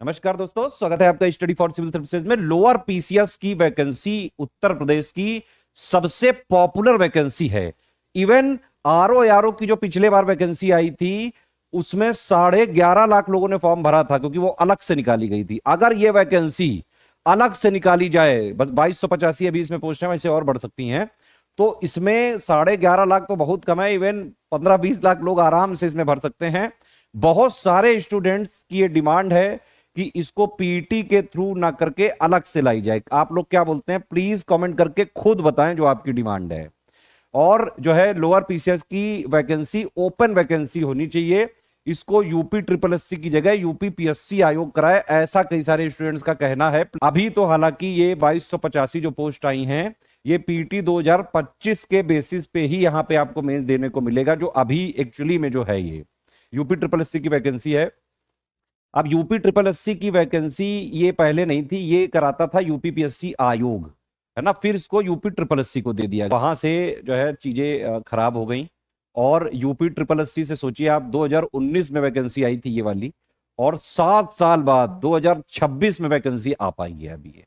नमस्कार दोस्तों, स्वागत है आपका स्टडी फॉर सिविल सर्विसेज में। लोअर पीसीएस की वैकेंसी उत्तर प्रदेश की सबसे पॉपुलर वैकेंसी है। इवन आरओ की जो पिछले बार वैकेंसी आई थी उसमें 11.5 लाख लोगों ने फॉर्म भरा था, क्योंकि वो अलग से निकाली गई थी। अगर ये वैकेंसी अलग से निकाली जाए, बस 2285 अभी इसमें पोस्ट है, वैसे और बढ़ सकती हैं, तो इसमें 11.5 लाख तो बहुत कम है। इवन 15-20 लाख लोग आराम से इसमें भर सकते हैं। बहुत सारे स्टूडेंट्स की ये डिमांड है कि इसको पीटी के थ्रू ना करके अलग से लाई जाए। आप लोग क्या बोलते हैं, प्लीज कमेंट करके खुद बताएं जो आपकी डिमांड है। और जो है लोअर पीसीएस की वैकेंसी ओपन वैकेंसी होनी चाहिए। इसको यूपी ट्रिपल एससी की जगह यूपी पीएससी आयोग कराए, ऐसा कई सारे स्टूडेंट्स का कहना है। अभी तो हालांकि ये 2285 जो पोस्ट आई हैं, ये पीटी 2025 के बेसिस पे ही यहां पे आपको मेंस देने को मिलेगा। जो अभी एक्चुअली में जो है ये यूपी ट्रिपल एससी की वैकेंसी है। अब यूपी ट्रिपल एससी की वैकेंसी ये पहले नहीं थी, ये कराता था यूपी पीएससी आयोग, है ना। फिर इसको यूपी ट्रिपल एससी को दे दिया, वहां से जो है चीजें खराब हो गई। और यूपी ट्रिपल एससी से सोचिए आप, 2019 में वैकेंसी आई थी ये वाली, और 7 साल बाद 2026 में वैकेंसी आ पाई है अभी ये।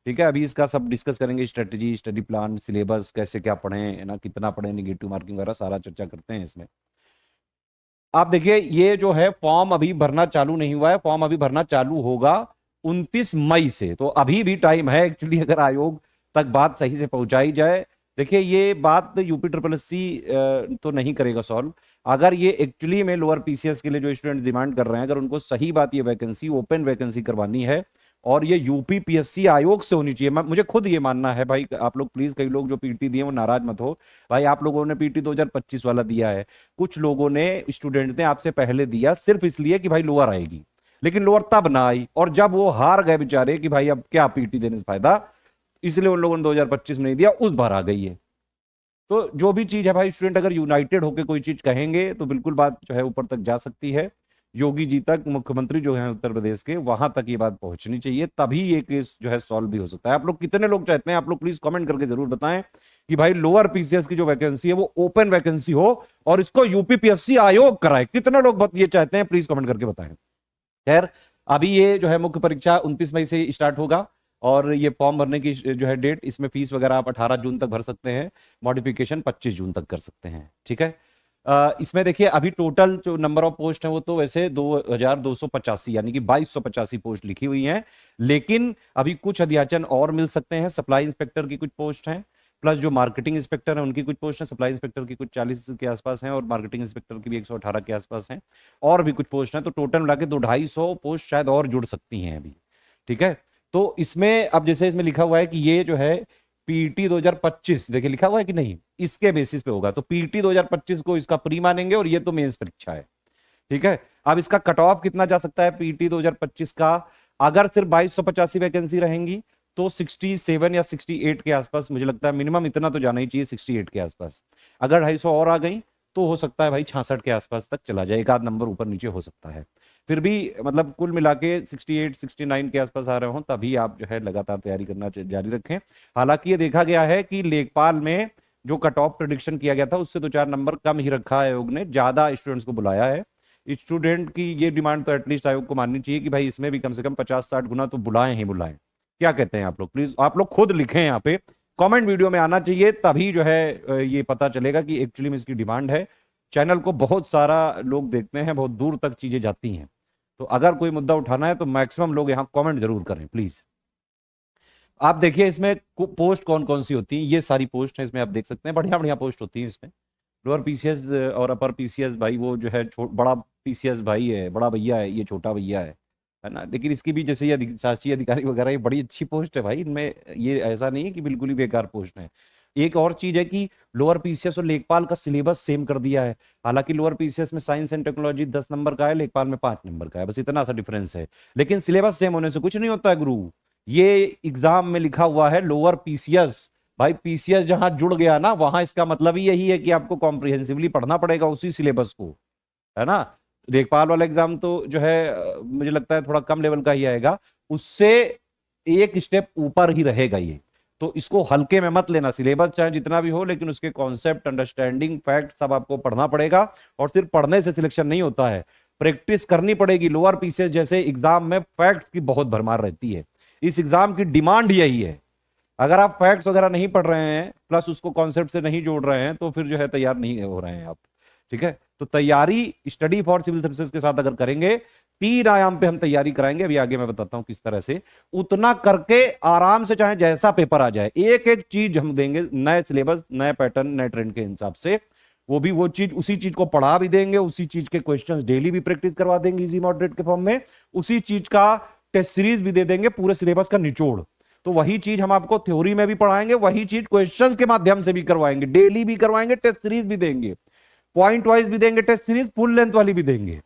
ठीक है, अभी इसका सब डिस्कस करेंगे, स्ट्रेटजी, स्टडी प्लान, सिलेबस, कैसे क्या पढ़ें, है ना, कितना पढ़ें, निगेटिव मार्किंग वगैरह सारा चर्चा करते हैं इसमें। आप देखिए, ये जो है फॉर्म अभी भरना चालू नहीं हुआ है, फॉर्म अभी भरना चालू होगा 29 मई से, तो अभी भी टाइम है एक्चुअली, अगर आयोग तक बात सही से पहुंचाई जाए। देखिए, ये बात यूपी ट्रिपल एससी तो नहीं करेगा सॉल्व। अगर ये एक्चुअली में लोअर पीसीएस के लिए जो स्टूडेंट डिमांड कर रहे हैं, अगर उनको सही बात ये वैकेंसी ओपन वैकेंसी करवानी है और ये यूपी पीएससी आयोग से होनी चाहिए, मुझे खुद ये मानना है भाई। आप लोग प्लीज, कई लोग जो पीटी दिए वो नाराज मत हो भाई। आप लोगों ने पीटी 2025 वाला दिया है, कुछ लोगों ने, स्टूडेंट ने आपसे पहले दिया सिर्फ इसलिए कि भाई लोअर आएगी, लेकिन लोअर तब ना आई, और जब वो हार गए बेचारे कि भाई अब क्या पीटी देने से फायदा, इसलिए उन लोगों ने 2025 में नहीं दिया, उस बार आ गई है। तो जो भी चीज है भाई, स्टूडेंट अगर यूनाइटेड होकर कोई चीज कहेंगे तो बिल्कुल बात जो है ऊपर तक जा सकती है। योगी जी तक, मुख्यमंत्री जो है उत्तर प्रदेश के, वहां तक ये बात पहुंचनी चाहिए, तभी ये केस जो है सॉल्व भी हो सकता है। आप लोग कितने लोग चाहते हैं, आप लोग प्लीज कमेंट करके जरूर बताएं कि भाई लोअर पीसीएस की जो वैकेंसी है वो ओपन वैकेंसी हो और इसको यूपीपीएससी आयोग कराए। कितने लोग ये चाहते हैं, प्लीज कमेंट करके बताएं। खैर, अभी ये जो है मुख्य परीक्षा 29 मई से स्टार्ट होगा, और ये फॉर्म भरने की जो है डेट, इसमें फीस वगैरह आप 18 जून तक भर सकते हैं, मॉडिफिकेशन 25 जून तक कर सकते हैं। ठीक है, इसमें देखिए अभी टोटल जो नंबर ऑफ पोस्ट है वो तो वैसे 2285 यानी कि 2285 पोस्ट लिखी हुई हैं, लेकिन अभी कुछ अध्याचन और मिल सकते हैं। सप्लाई इंस्पेक्टर की कुछ पोस्ट हैं, प्लस जो मार्केटिंग इंस्पेक्टर है उनकी कुछ पोस्ट है। सप्लाई इंस्पेक्टर की कुछ 40 के आसपास हैं, और मार्केटिंग इंस्पेक्टर की भी 118 के आसपास हैं, और भी कुछ पोस्ट हैं। तो टोटल मिला के 200-250 पोस्ट शायद और जुड़ सकती हैं अभी। ठीक है, तो इसमें अब जैसे इसमें लिखा हुआ है कि ये जो है पीटी 2025, देखिए लिखा हुआ है कि नहीं, इसके बेसिस पे होगा, तो पीटी 2025 को इसका प्री मानेंगे, और ये तो मेंस परीक्षा है। ठीक है, अब इसका कट ऑफ कितना जा सकता है पीटी 2025 का, अगर सिर्फ 2285 वैकेंसी रहेंगी तो 67 या 68 के आसपास, मुझे लगता है मिनिमम इतना तो जाना ही चाहिए, 68 के आसपास। अगर 250 और आ गई तो हो सकता है भाई 66 के आसपास तक चला जाए, एक आध नंबर ऊपर नीचे हो सकता है। फिर भी मतलब कुल मिला के 68 69 के आसपास आ रहे हो, तभी आप जो है लगातार तैयारी करना जारी रखें। हालांकि ये देखा गया है कि लेखपाल में जो कट ऑफ प्रिडिक्शन किया गया था उससे 2-4 नंबर कम ही रखा है आयोग ने, ज्यादा स्टूडेंट्स को बुलाया है। स्टूडेंट की ये डिमांड तो एटलीस्ट आयोग को माननी चाहिए कि भाई इसमें भी कम से कम 50-60 गुना तो बुलाएं ही बुलाएं। क्या कहते हैं आप लोग, प्लीज आप लोग खुद लिखें यहाँ पे, कमेंट वीडियो में आना चाहिए, तभी जो है ये पता चलेगा कि एक्चुअली में इसकी डिमांड है। चैनल को बहुत सारा लोग देखते हैं, बहुत दूर तक चीजें जाती हैं, तो अगर कोई मुद्दा उठाना है तो मैक्सिमम लोग यहाँ कमेंट जरूर करें प्लीज। आप देखिए इसमें पोस्ट कौन कौन सी होती है, ये सारी पोस्ट है इसमें, आप देख सकते हैं बढ़िया बढ़िया पोस्ट होती है इसमें। लोअर पीसीएस और अपर पीसीएस भाई, वो जो है बड़ा पीसीएस भाई है, बड़ा भैया है, ये छोटा भैया है ना। लेकिन इसकी भी जैसे ये शासकीय अधिकारी वगैरह, ये बड़ी अच्छी पोस्ट है भाई इनमें, ये ऐसा नहीं है कि बिल्कुल ही बेकार पोस्ट है। एक और चीज है कि लोअर पीसीएस और लेखपाल का सिलेबस सेम कर दिया है। हालांकि लोअर पीसीएस में साइंस एंड टेक्नोलॉजी 10 नंबर का है, लेखपाल में 5 नंबर का है, बस इतना सा डिफरेंस है। लेकिन सिलेबस सेम होने से कुछ नहीं होता है गुरु। ये एग्जाम में लिखा हुआ है लोअर पीसीएस, भाई पीसीएस जहां जुड़ गया ना, वहां इसका मतलब ही यही है कि आपको कॉम्प्रिहेंसिवली पढ़ना पड़ेगा उसी सिलेबस को, है ना। लेखपाल वाला एग्जाम तो जो है मुझे लगता है थोड़ा कम लेवल का ही आएगा, उससे एक स्टेप ऊपर ही रहेगा ये। तो इसको हल्के में मत लेना, सिलेबस चाहे जितना भी हो, लेकिन उसके कॉन्सेप्ट, अंडरस्टैंडिंग, फैक्ट सब आपको पढ़ना पड़ेगा। और सिर्फ पढ़ने से सिलेक्शन नहीं होता है, प्रैक्टिस करनी पड़ेगी। लोअर पीसीएस जैसे एग्जाम में फैक्ट्स की बहुत भरमार रहती है, इस एग्जाम की डिमांड यही है। अगर आप फैक्ट्स वगैरह नहीं पढ़ रहे हैं प्लस उसको कॉन्सेप्ट से नहीं जोड़ रहे हैं तो फिर जो है तैयार नहीं हो रहे हैं आप। ठीक है, तो तैयारी स्टडी फॉर सिविल सर्विसेज के साथ अगर करेंगे, 3 आयाम पे हम तैयारी कराएंगे, अभी आगे मैं बताता हूं किस तरह से। उतना करके आराम से चाहे जैसा पेपर आ जाए, एक एक चीज हम देंगे, नए सिलेबस, नए पैटर्न, नए ट्रेंड के हिसाब से। वो भी वो चीज, उसी चीज को पढ़ा भी देंगे, उसी चीज के क्वेश्चंस डेली भी प्रैक्टिस करवा देंगे इजी मॉडरेट के फॉर्म में, उसी चीज का टेस्ट सीरीज भी दे देंगे, पूरे सिलेबस का निचोड़। तो वही चीज हम आपको थ्योरी में भी पढ़ाएंगे, वही चीज क्वेश्चंस के माध्यम से भी करवाएंगे, डेली भी करवाएंगे, टेस्ट सीरीज भी देंगे, पॉइंट वाइज भी देंगे टेस्ट सीरीज, फुल लेंथ वाली भी देंगे।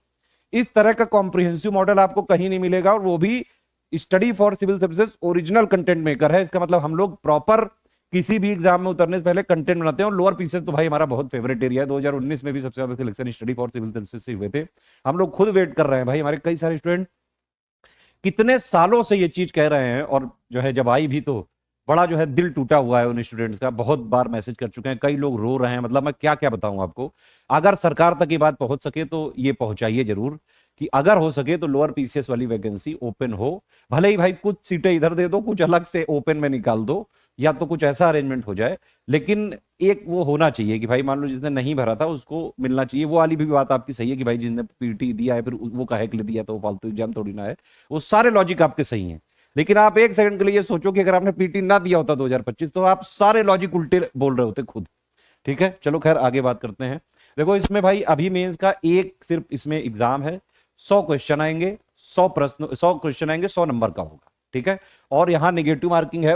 इस तरह का कॉम्प्रिहेंसिव मॉडल आपको कहीं नहीं मिलेगा, और वो भी study for civil services original content maker है। इसका मतलब हम लोग प्रॉपर किसी भी एग्जाम में उतरने से पहले कंटेंट बनाते हैं। और लोअर पीसेस तो भाई हमारा बहुत फेवरेट एरिया है, 2019 में भी सबसे ज्यादा selection study for civil services से हुए थे। हम लोग खुद वेट कर रहे हैं भाई, हमारे कई सारे स्टूडेंट कितने सालों से ये चीज कह रहे हैं, और जो है जब आई भी तो बड़ा जो है दिल टूटा हुआ है उन स्टूडेंट्स का। बहुत बार मैसेज कर चुके हैं, कई लोग रो रहे हैं, मतलब मैं क्या क्या बताऊं आपको। अगर सरकार तक ये बात पहुंच सके तो ये पहुंचाइए जरूर, कि अगर हो सके तो लोअर पीसीएस वाली वैकेंसी ओपन हो। भले ही भाई कुछ सीटें इधर दे दो, कुछ अलग से ओपन में निकाल दो, या तो कुछ ऐसा अरेंजमेंट हो जाए, लेकिन एक वो होना चाहिए कि भाई मान लो जिसने नहीं भरा था उसको मिलना चाहिए। वो वाली भी बात आपकी सही है कि भाई जिसने पीटी दिया है फिर वो काहे के लिए दिया, तो वो फालतू एग्जाम थोड़ी ना है। वो सारे लॉजिक आपके सही हैं, लेकिन आप एक सेकंड के लिए ये सोचो कि अगर आपने पीटी ना दिया होता 2025 तो आप सारे लॉजिक उल्टे बोल रहे होते खुद। ठीक है, चलो खैर आगे बात करते हैं। देखो इसमें भाई अभी मेंस का एक सिर्फ इसमें एग्जाम है, 100 क्वेश्चन आएंगे, 100 प्रश्न, 100 क्वेश्चन आएंगे, 100 नंबर का होगा। ठीक है, और यहां निगेटिव मार्किंग है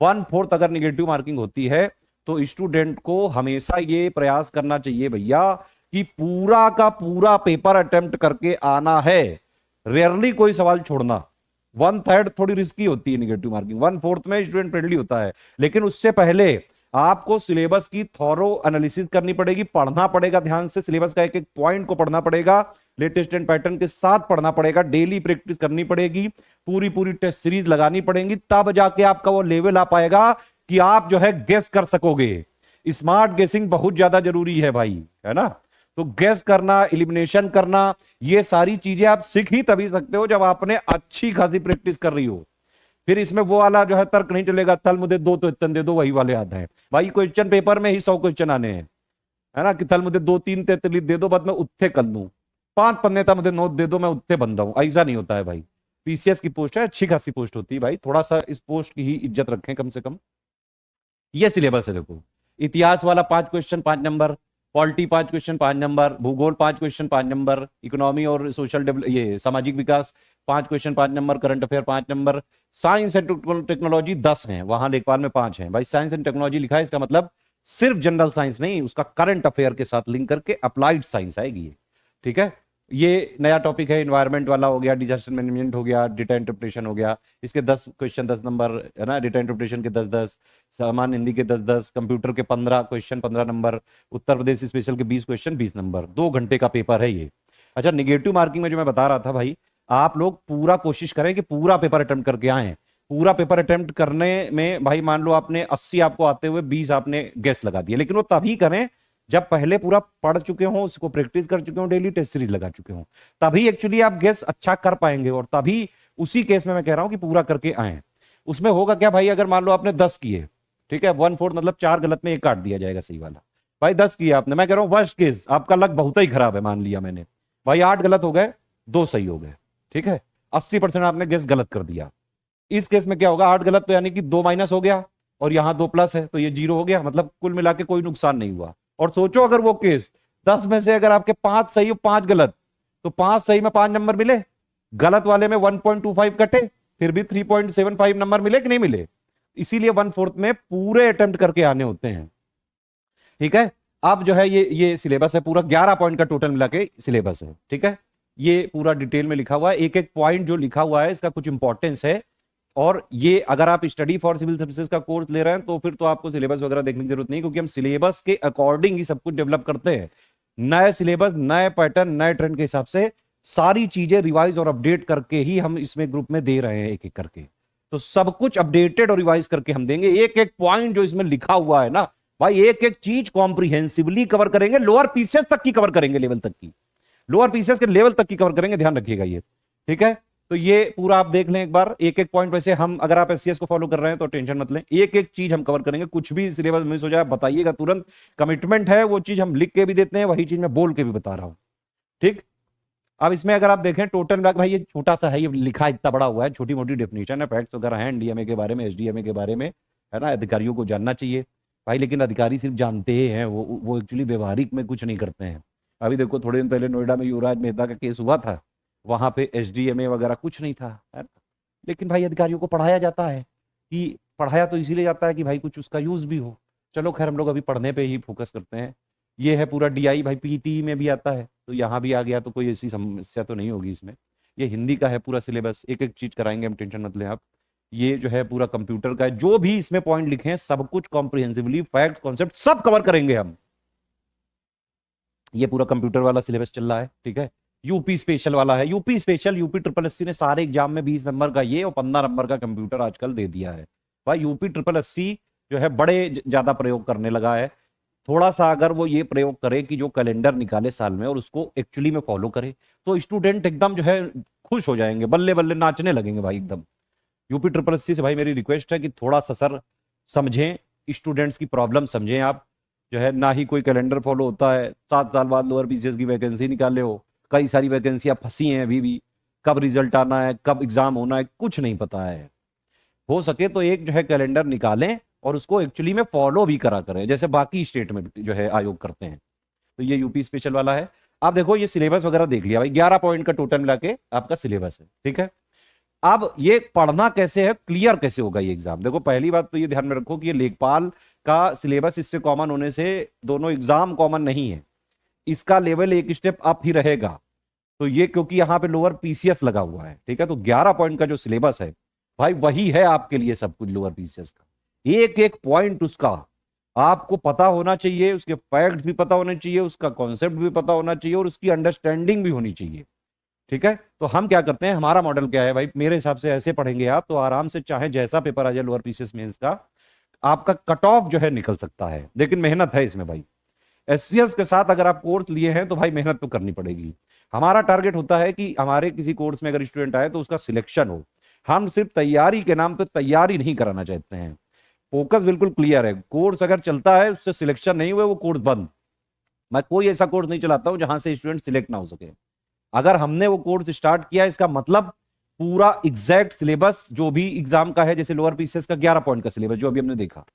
1/4 अगर निगेटिव मार्किंग होती है तो स्टूडेंट को हमेशा ये प्रयास करना चाहिए भैया कि पूरा का पूरा पेपर अटेम्प्ट करके आना है, रेयरली कोई सवाल छोड़ना। 1/3 थोड़ी रिस्की होती है निगेटिव मार्किंग, 1/4 में स्टूडेंट फ्रेंडली होता है। लेकिन उससे पहले आपको सिलेबस की थॉरो एनालिसिस करनी पड़ेगी, पढ़ना पड़ेगा ध्यान से, सिलेबस का एक एक पॉइंट को पढ़ना पड़ेगा, लेटेस्ट एंड पैटर्न के साथ पढ़ना पड़ेगा, डेली प्रैक्टिस करनी पड़ेगी, पूरी पूरी टेस्ट सीरीज लगानी पड़ेगी, तब जाके आपका वो लेवल आ पाएगा कि आप जो है गेस कर सकोगे। स्मार्ट गेसिंग बहुत ज्यादा जरूरी है भाई, है ना। तो गेस करना, एलिमिनेशन करना, ये सारी चीजें आप सीख ही तभी सकते हो जब आपने अच्छी खासी प्रैक्टिस कर रही हो। फिर इसमें वो वाला जो है तर्क नहीं चलेगा, थल मुझे दो तो इतने दे दो, वही वाले आते हैं भाई। क्वेश्चन पेपर में ही 100 क्वेश्चन आने हैं, है ना, कि थल मुझे 2-3 तेतली दे दो, बाद में उत्थे कर दूं, 5 पन्ने था मुझे नोट दे दो, मैं उत्थे बंदा हूं। ऐसा नहीं होता है भाई। पीसीएस की पोस्ट है, अच्छी खासी पोस्ट होती है भाई, थोड़ा सा इस पोस्ट की ही इज्जत रखें कम से कम। ये सिलेबस है देखो, इतिहास वाला 5 question 5 number, polity 5 question 5 number, भूगोल 5 क्वेश्चन 5 नंबर, इकोनॉमी और सोशल ये सामाजिक विकास 5 question 5 number, current affair 5 number, science and technology 10 हैं, वहां लेखपाल में 5 हैं भाई। साइंस एंड टेक्नोलॉजी लिखा है, इसका मतलब सिर्फ जनरल साइंस नहीं, उसका करंट अफेयर के साथ लिंक करके अप्लाइड साइंस आएगी ये। ठीक है, ये नया टॉपिक है, इन्वायरमेंट वाला हो गया, डिजास्टर मैनेजमेंट हो गया, डेटा इंटरप्रिटेशन हो गया, इसके 10 क्वेश्चन 10 नंबर, है ना, डेटा इंटरप्रिटेशन के 10-10, सामान्य हिंदी के 10-10, कंप्यूटर के 15 question 15 number, Uttar Pradesh special के 20 क्वेश्चन 20 नंबर। 2 घंटे का पेपर है ये। अच्छा, निगेटिव मार्किंग में जो मैं बता रहा था भाई, आप लोग पूरा कोशिश करें कि पूरा पेपर अटेम्प्ट करके आए। पूरा पेपर अटेम्प्ट करने में भाई मान लो आपने 80 आपको आते हुए 20 आपने गेस लगा दिए, लेकिन वो तभी करें जब पहले पूरा पढ़ चुके हो, उसको प्रैक्टिस कर चुके हो, डेली टेस्ट सीरीज लगा चुके हो, तभी एक्चुअली आप गेस अच्छा कर पाएंगे। और तभी उसी केस में मैं कह रहा हूं कि पूरा करके आए। उसमें होगा क्या भाई, अगर मान लो आपने 10 किए, ठीक है, 1/4 मतलब 4 गलत में 1 काट दिया जाएगा सही वाला। भाई 10 किया आपने, मैं कह रहा हूं वर्स्ट केस, आपका लक बहुत ही खराब है, मान लिया मैंने भाई 8 गलत हो गए, 2 सही हो गए। ठीक है, 80% आपने गेस गलत कर दिया। इस केस में क्या होगा, 8 गलत तो यानी कि 2 माइनस हो गया, और यहां 2 प्लस है, तो ये 0 हो गया, मतलब कुल मिला के कोई नुकसान नहीं हुआ। और सोचो अगर वो केस 10 में से अगर आपके 5 सही और 5 गलत, तो 5 सही में 5 नंबर मिले, गलत वाले में 1.25 कटे, फिर भी 3.75 नंबर मिले कि नहीं मिले। इसीलिए 1/4 में पूरे अटेम्प्ट करके आने होते हैं। ठीक है, अब जो है ये सिलेबस है पूरा, 11 पॉइंट का टोटल मिला के सिलेबस है। ठीक है, ये पूरा डिटेल में लिखा हुआ है, एक एक पॉइंट जो लिखा हुआ है इसका कुछ इंपॉर्टेंस है। और ये अगर आप स्टडी फॉर सिविल सर्विसेज का कोर्स ले रहे हैं तो फिर तो आपको सिलेबस वगैरह देखने की जरूरत नहीं, क्योंकि हम सिलेबस के अकॉर्डिंग ही सब कुछ डेवलप करते हैं। नए सिलेबस, नए पैटर्न, नए ट्रेंड के हिसाब से सारी चीजें रिवाइज और अपडेट करके ही हम इसमें ग्रुप में दे रहे हैं, एक एक करके। तो सब कुछ अपडेटेड और रिवाइज करके हम देंगे। एक एक पॉइंट जो इसमें लिखा हुआ है ना भाई, एक एक चीज कॉम्प्रिहेंसिवली कवर करेंगे, लोअर पीसेस तक की कवर करेंगे, लेवल तक की। लोअर पीसीएस के लेवल तक की कवर करेंगे, ध्यान रखिएगा ये, ठीक है। तो ये पूरा आप देख लें एक बार, एक एक पॉइंट। वैसे हम अगर आप एससीएस को फॉलो कर रहे हैं तो टेंशन मत लें, एक एक चीज हम कवर करेंगे, कुछ भी सिलेबस मिस हो जाए बताइएगा तुरंत, कमिटमेंट है, वो चीज हम लिख के भी देते हैं, वही चीज मैं बोल के भी बता रहा हूं, ठीक। अब इसमें अगर आप देखें टोटल मिला, भाई ये छोटा सा है, ये लिखा इतना बड़ा हुआ है, छोटी मोटी डेफिनेशन है, फैक्ट्स वगैरह हैं डीएमए के बारे में, एसडीएमए के बारे में, है ना, अधिकारियों को जानना चाहिए भाई। लेकिन अधिकारी सिर्फ जानते हैं, वो एक्चुअली व्यवहारिक में कुछ नहीं करते हैं। अभी देखो थोड़े दिन पहले नोएडा में युवराज मेहता का केस हुआ था, वहां पे एसडीएमए वगैरह कुछ नहीं था, है ना। लेकिन भाई अधिकारियों को पढ़ाया जाता है, कि पढ़ाया तो इसीलिए जाता है कि भाई कुछ उसका यूज भी हो। चलो खैर हम लोग अभी पढ़ने पे ही फोकस करते हैं। ये है पूरा डीआई, भाई पीटी में भी आता है, तो यहाँ भी आ गया, तो कोई ऐसी समस्या तो नहीं होगी इसमें। ये हिंदी का है पूरा सिलेबस, एक एक चीज कराएंगे हम, टेंशन मत लें आप। ये जो है पूरा कंप्यूटर का है, जो भी इसमें पॉइंट लिखे हैं सब कुछ कॉम्प्रिहेंसिवली, फैक्ट कॉन्सेप्ट सब कवर करेंगे हम। ये पूरा कंप्यूटर वाला सिलेबस चल रहा है, ठीक है। यूपी स्पेशल वाला है, UP special, UP triple SC ने सारे एग्जाम में 20 नंबर का ये और 15 नंबर का कंप्यूटर आजकल दे दिया है। भाई यूपी ट्रिपल एससी जो है बड़े ज्यादा प्रयोग करने लगा है। थोड़ा सा अगर वो ये प्रयोग करे कि जो कैलेंडर निकाले साल में और उसको एक्चुअली में फॉलो करे, तो स्टूडेंट एकदम जो है खुश हो जाएंगे, बल्ले बल्ले नाचने लगेंगे भाई एकदम। यूपी ट्रिपल एससी से भाई मेरी रिक्वेस्ट है कि थोड़ा सा सर समझें, स्टूडेंट्स की प्रॉब्लम समझें आप। जो है ना ही कोई कैलेंडर फॉलो होता है, 7 साल बाद लोअर पीसीएस की वैकेंसी निकाले हो, कई सारी वैकेंसियां फंसी हैं अभी भी, कब रिजल्ट आना है, कब एग्जाम होना है, कुछ नहीं पता है। हो सके तो एक जो है कैलेंडर निकालें और उसको एक्चुअली में फॉलो भी करा करें, जैसे बाकी स्टेट में जो है आयोग करते हैं। तो ये यूपी स्पेशल वाला है। आप देखो ये सिलेबस वगैरह देख लिया भाई, 11 पॉइंट का टोटल मिला के आपका सिलेबस है, ठीक है। अब ये पढ़ना कैसे है, क्लियर कैसे होगा ये एग्जाम, देखो पहली बात तो ये ध्यान में रखो कि ये लेखपाल का सिलेबस इससे कॉमन होने से दोनों एग्जाम कॉमन नहीं है, इसका लेवल एक स्टेप अप ही रहेगा। तो ये क्योंकि यहां पे लोअर पीसीएस लगा हुआ है, ठीक है, तो 11 पॉइंट का जो सिलेबस है भाई वही है आपके लिए सब कुछ लोअर पीसीएस का। एक एक पॉइंट उसका आपको पता होना चाहिए, उसके फैक्ट्स भी पता होने चाहिए, उसका कॉन्सेप्ट भी पता होना चाहिए और उसकी अंडरस्टैंडिंग भी होनी चाहिए, ठीक है। तो हम क्या करते हैं, हमारा मॉडल क्या है भाई, मेरे हिसाब से ऐसे पढ़ेंगे आप तो आराम से चाहे जैसा पेपर आ जाए लोअर पीसीएस मेंस का, आपका कट ऑफ जो है निकल सकता है। लेकिन मेहनत है इसमें भाई, एससीएस के साथ अगर आप कोर्स लिए हैं तो भाई मेहनत तो करनी पड़ेगी। हमारा टारगेट होता है कि हमारे किसी कोर्स में अगर स्टूडेंट आए तो उसका सिलेक्शन हो। हम सिर्फ तैयारी के नाम पे तैयारी नहीं कराना चाहते हैं, फोकस बिल्कुल क्लियर है। कोर्स अगर चलता है उससे सिलेक्शन नहीं हुए वो कोर्स बंद। मैं कोई ऐसा कोर्स नहीं चलाता हूं जहां से स्टूडेंट सिलेक्ट ना हो सके। अगर हमने वो कोर्स स्टार्ट किया इसका मतलब पूरा एग्जैक्ट सिलेबस जो भी एग्जाम का है, जैसे लोअर पीसीएस का 11 पॉइंट का सिलेबस जो अभी हमने देखा,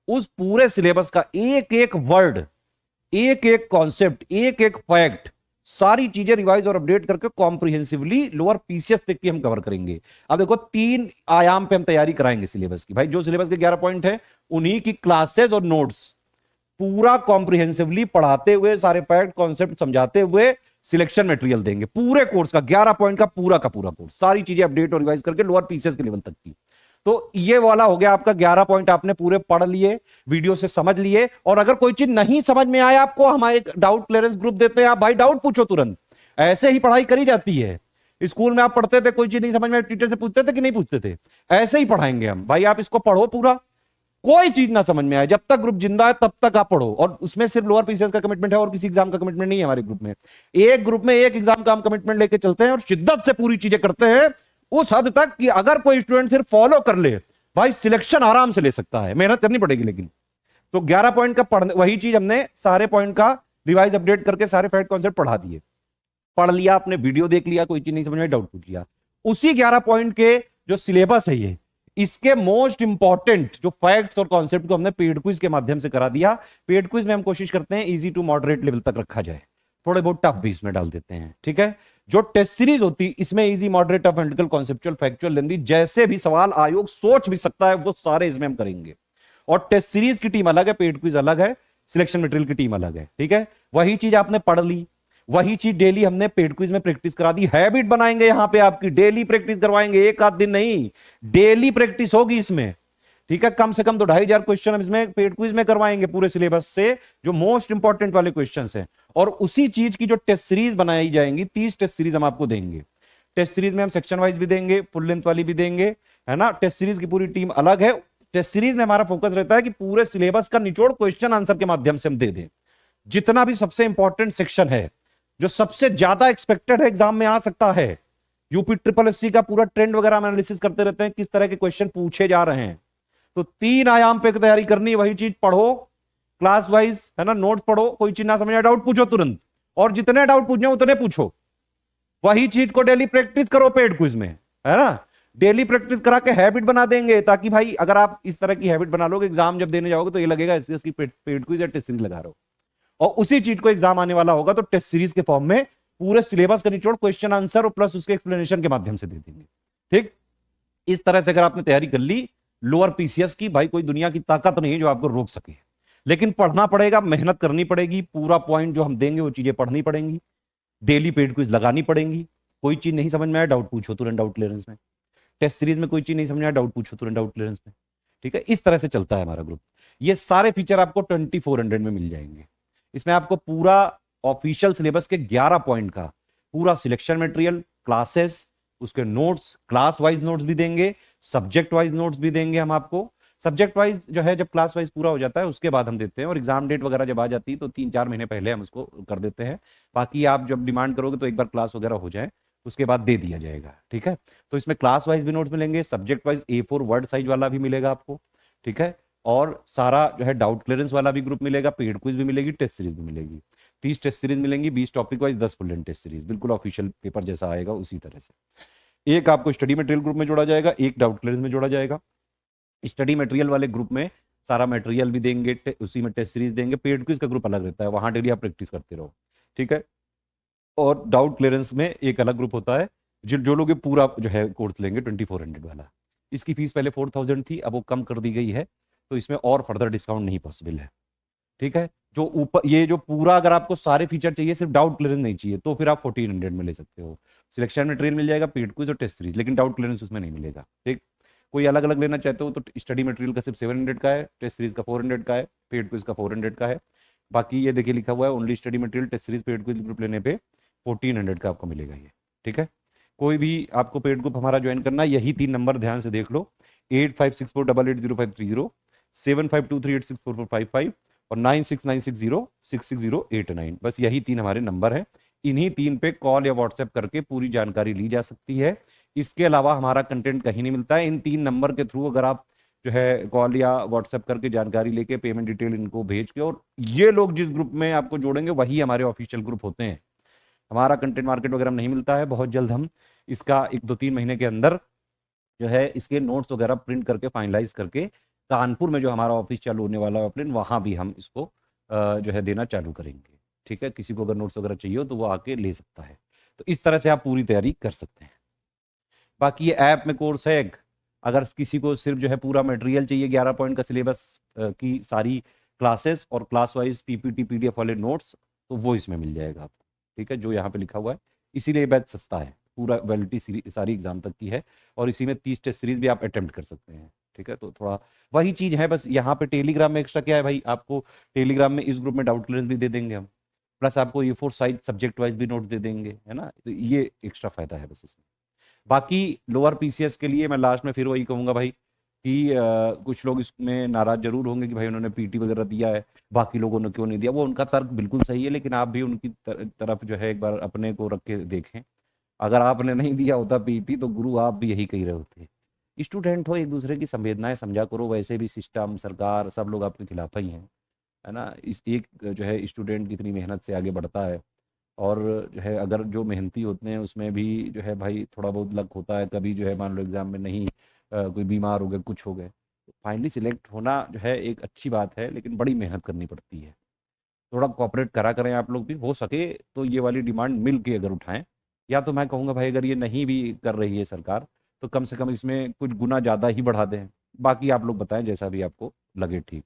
उस पूरे सिलेबस का एक एक वर्ड, एक एक कॉन्सेप्ट, एक एक फैक्ट, सारी चीजें रिवाइज और अपडेट करके कॉम्प्रिहेंसिवली लोअर पीसीएस तक की हम कवर करेंगे। अब देखो 3 आयाम पे हम तैयारी कराएंगे सिलेबस की। भाई जो सिलेबस के 11 पॉइंट है उन्हीं की क्लासेस और नोट्स पूरा कॉम्प्रिहेंसिवली पढ़ाते हुए, सारे फैक्ट कॉन्सेप्ट समझाते हुए सिलेक्शन मटेरियल देंगे। पूरे कोर्स का 11 पॉइंट का पूरा कोर्स, सारी चीजें अपडेट और रिवाइज करके लोअर पीसीएस के लेवल तक की। तो ये वाला हो गया आपका 11 पॉइंट, आपने पूरे पढ़ लिए, वीडियो से समझ लिए। और अगर कोई चीज नहीं समझ में आए आपको, हमारे डाउट क्लियरेंस ग्रुप देते हैं, आप भाई डाउट पूछो तुरंत। ऐसे ही पढ़ाई करी जाती है। स्कूल में आप पढ़ते थे, कोई चीज नहीं समझ में, टीचर से पूछते थे कि नहीं पूछते थे? ऐसे ही पढ़ाएंगे हम भाई, आप इसको पढ़ो पूरा, कोई चीज ना समझ में आए, जब तक ग्रुप जिंदा है तब तक आप पढ़ो। और उसमें सिर्फ लोअर पीसीएस का कमिटमेंट है और किसी एग्जाम का कमिटमेंट नहीं है हमारे ग्रुप में। एक ग्रुप में एक एग्जाम का हम कमिटमेंट लेके चलते हैं और शिद्दत से पूरी चीजें करते हैं, उस हद तक कि अगर कोई स्टूडेंट सिर्फ फॉलो कर ले भाई सिलेक्शन आराम से ले सकता है। मेहनत करनी पड़ेगी लेकिन। तो 11 पॉइंट का पढ़ने, वही चीज हमने सारे पॉइंट का रिवाइज अपडेट करके सारे फैक्ट कॉन्सेप्ट पढ़ा दिए। पढ़ लिया आपने, वीडियो देख लिया, कोई चीज नहीं समझ में डाउट पूछ लिया। उसी 11 पॉइंट के जो सिलेबस है ये, इसके मोस्ट इंपॉर्टेंट जो फैक्ट्स और कॉन्सेप्ट को हमने पेड क्विज के माध्यम से करा दिया। पेड क्विज में हम कोशिश करते हैं इजी टू मॉडरेट लेवल तक रखा जाए, थोड़े बहुत टफ भी इसमें डाल देते हैं, ठीक है। जो टेस्ट सीरीज होती इसमें easy moderate tough analytical conceptual factual lengthy, जैसे भी सवाल आयोग सोच भी सकता है वो सारे इसमें हम करेंगे। और टेस्ट सीरीज की टीम अलग है, पेड क्विज अलग है, सिलेक्शन मटेरियल की टीम अलग है, ठीक है। वही चीज आपने पढ़ ली, वही चीज डेली हमने पेड क्विज में प्रैक्टिस करा दी। हैबिट बनाएंगे यहां पे आपकी, डेली प्रैक्टिस करवाएंगे, एक आध दिन नहीं, डेली प्रैक्टिस होगी इसमें, ठीक है। कम से कम तो 2500 क्वेश्चन हम इसमें पेड क्विज में करवाएंगे पूरे सिलेबस से, जो मोस्ट इंपॉर्टेंट वाले क्वेश्चंस हैं। और उसी चीज की जो टेस्ट सीरीज बनाई जाएंगी, 30 टेस्ट सीरीज हम आपको देंगे। टेस्ट सीरीज में हम सेक्शन वाइज भी देंगे, फुल लेंथ वाली भी देंगे, है ना। टेस्ट सीरीज की पूरी टीम अलग है। टेस्ट सीरीज में हमारा फोकस रहता है कि पूरे सिलेबस का निचोड़ क्वेश्चन आंसर के माध्यम से हम दे दें। जितना भी सबसे इंपॉर्टेंट सेक्शन है जो सबसे ज्यादा एक्सपेक्टेड है एग्जाम में आ सकता है। यूपी ट्रिपल एससी का पूरा ट्रेंड वगैरह हम एनालिसिस करते रहते हैं, किस तरह के क्वेश्चन पूछे जा रहे हैं। तो 3 आयाम पे तैयारी करनी है, वही चीज पढ़ो क्लास वाइज, है ना, नोट्स पढ़ो, कोई चीज ना समझ आए डाउट पूछो तुरंत, और जितने डाउट पूछने उतने पूछो। वही चीज को डेली प्रैक्टिस करो पेड क्विज में, है ना, डेली प्रैक्टिस करा के हैबिट बना देंगे, ताकि भाई अगर आप इस तरह की हैबिट बना लोगे, एग्जाम जब देने जाओगे तो ये लगेगा एसएस की पेड क्विज या टेस्ट सीरीज लगा रहे हो। और उसी चीज को एग्जाम आने वाला होगा तो टेस्ट सीरीज के फॉर्म में पूरे सिलेबस का निचोड़, क्वेश्चन आंसर और प्लस उसके एक्सप्लेनेशन के माध्यम से दे देंगे। ठीक, इस तरह से अगर आपने तैयारी कर ली लोअर पीसीएस की, भाई कोई दुनिया की ताकत नहीं है जो आपको रोक सके। लेकिन पढ़ना पड़ेगा, मेहनत करनी पड़ेगी, पूरा पॉइंट जो हम देंगे वो चीजें पढ़नी पड़ेंगी, डेली पेड क्विज लगानी पड़ेंगी। कोई चीज नहीं समझ में आया डाउट पूछो तुरंत डाउट क्लियरेंस में। टेस्ट सीरीज में कोई चीज नहीं समझ में आया डाउट पूछो तुरंत डाउट क्लियरेंस में। ठीक है, इस तरह से चलता है हमारा ग्रुप। ये सारे फीचर आपको 2400 में मिल जाएंगे। इसमें आपको पूरा ऑफिशियल सिलेबस के 11 पॉइंट का पूरा सिलेक्शन मटेरियल, क्लासेस, उसके नोट्स, क्लास वाइज नोट्स भी देंगे, सब्जेक्ट वाइज नोट्स भी देंगे हम आपको। सब्जेक्ट वाइज जो है जब क्लास वाइज पूरा हो जाता है उसके बाद हम देते हैं, और एग्जाम डेट वगैरह जब आ जाती है तो 3-4 महीने पहले हम उसको कर देते हैं। बाकी आप जब डिमांड करोगे तो एक बार क्लास वगैरह हो जाए उसके बाद दे दिया जाएगा। ठीक है, तो इसमें क्लास वाइज भी नोट्स मिलेंगे, subject wise A4 word size वाला भी मिलेगा आपको। ठीक है, और सारा जो है डाउट क्लियरेंस वाला भी ग्रुप मिलेगा, पेड क्विज भी मिलेगी, टेस्ट सीरीज भी मिलेगी। 30 टेस्ट सीरीज मिलेंगी, 20 topic wise, 10 full length test series, बिल्कुल ऑफिशियल पेपर जैसा आएगा उसी तरह से। एक आपको स्टडी मटेरियल ग्रुप में जोड़ा जाएगा, एक डाउट क्लियरेंस में जोड़ा जाएगा। स्टडी मटेरियल वाले ग्रुप में सारा मटेरियल भी देंगे, उसी में टेस्ट सीरीज देंगे। पेड क्विज का ग्रुप अलग रहता है, वहां डेली आप प्रैक्टिस करते रहो। ठीक है, और डाउट क्लियरेंस में एक अलग ग्रुप होता है जो लोग ये पूरा जो है कोर्स लेंगे 2400 वाला। इसकी फीस पहले 4000 थी, अब वो कम कर दी गई है, तो इसमें और फर्दर डिस्काउंट नहीं पॉसिबल है। ठीक है, जो ऊपर ये जो पूरा अगर आपको सारे फीचर चाहिए, सिर्फ डाउट क्लियरेंस नहीं चाहिए, तो फिर आप 1400 में ले सकते हो। सिलेक्शन मटेरियल मिल जाएगा, पेड क्विज और टेस्ट सीरीज, लेकिन डाउट क्लियरेंस उसमें नहीं मिलेगा। ठीक, कोई अलग अलग लेना चाहते हो तो स्टडी मटेरियल का सिर्फ 700 का है, टेस्ट सीरीज का 400 का है, पेड क्विज का 400 का है। बाकी ये देखिए लिखा हुआ है only study material test series paid quiz group लेने पे 1400 का आपको मिलेगा ये। ठीक है, कोई भी आपको पेड ग्रुप हमारा ज्वाइन करना है, यही 3 नंबर ध्यान से देख लो, 8564880530, 7523864455 और 9696066089। बस यही 3 हमारे नंबर हैं। इन्हीं 3 पे कॉल या व्हाट्सएप करके पूरी जानकारी ली जा सकती है। इसके अलावा हमारा कंटेंट कहीं नहीं मिलता है। इन 3 नंबर के थ्रू अगर आप जो है कॉल या व्हाट्सएप करके जानकारी लेके पेमेंट डिटेल इनको भेज के, और ये लोग जिस ग्रुप में आपको जोड़ेंगे वही हमारे ऑफिशियल ग्रुप होते हैं। हमारा कंटेंट मार्केट वगैरह नहीं मिलता है। बहुत जल्द हम इसका 1-2-3 महीने के अंदर जो है इसके नोट्स वगैरह प्रिंट करके फाइनलाइज करके कानपुर में जो हमारा ऑफिस चालू होने वाला है वहां भी हम इसको जो है देना चालू करेंगे। ठीक है, किसी को अगर नोट्स वगैरह चाहिए हो तो वो आके ले सकता है। तो इस तरह से आप पूरी तैयारी कर सकते हैं। बाकी ये ऐप में कोर्स है, अगर किसी को सिर्फ जो है पूरा मटेरियल चाहिए 11 पॉइंट का सिलेबस की सारी क्लासेस और क्लास वाइज पीपीटी पीडीएफ वाले नोट्स, तो वो इसमें मिल जाएगा आपको। ठीक है, जो यहाँ पे लिखा हुआ है, इसीलिए बैच सस्ता है, पूरा वैलिडिटी सारी एग्जाम तक की है, और इसी में 30 टेस्ट सीरीज भी आप अटेम्प्ट कर सकते हैं। ठीक है, तो थोड़ा वही चीज है, बस यहाँ पे टेलीग्राम में एक्स्ट्रा क्या है भाई, आपको टेलीग्राम में इस ग्रुप में डाउट क्लियरेंस भी दे देंगे हम, प्लस आपको A4 साइज सब्जेक्ट वाइज भी नोट दे देंगे, है ना, तो ये एक्स्ट्रा फायदा है बस इसमें। बाकी लोअर पीसीएस के लिए मैं लास्ट में फिर वही कहूंगा भाई कि कुछ लोग इसमें नाराज जरूर होंगे कि भाई उन्होंने पीटी वगैरह दिया है, बाकी लोगों ने क्यों नहीं दिया। वो उनका तर्क बिल्कुल सही है, लेकिन आप भी उनकी तरफ जो है एक बार अपने को रख के देखें। अगर आपने नहीं दिया होता पीटी तो गुरु आप भी यही कह रहे होते। स्टूडेंट हो, एक दूसरे की संवेदनाएं समझा करो। वैसे भी सिस्टम, सरकार, सब लोग आपके खिलाफ ही हैं, है ना। इस एक जो है स्टूडेंट कितनी मेहनत से आगे बढ़ता है, और जो है अगर जो मेहनती होते हैं उसमें भी जो है भाई थोड़ा बहुत लक होता है, कभी जो है मान लो एग्जाम में नहीं कोई बीमार हो गए, कुछ हो गए, तो फाइनली सिलेक्ट होना जो है एक अच्छी बात है, लेकिन बड़ी मेहनत करनी पड़ती है। थोड़ा कोऑपरेट करा करें आप लोग भी, हो सके तो ये वाली डिमांड मिल के अगर उठाएं। या तो मैं कहूँगा भाई अगर ये नहीं भी कर रही है सरकार तो कम से कम इसमें कुछ गुना ज़्यादा ही बढ़ा दें। बाकी आप लोग बताएं जैसा भी आपको लगे ठीक।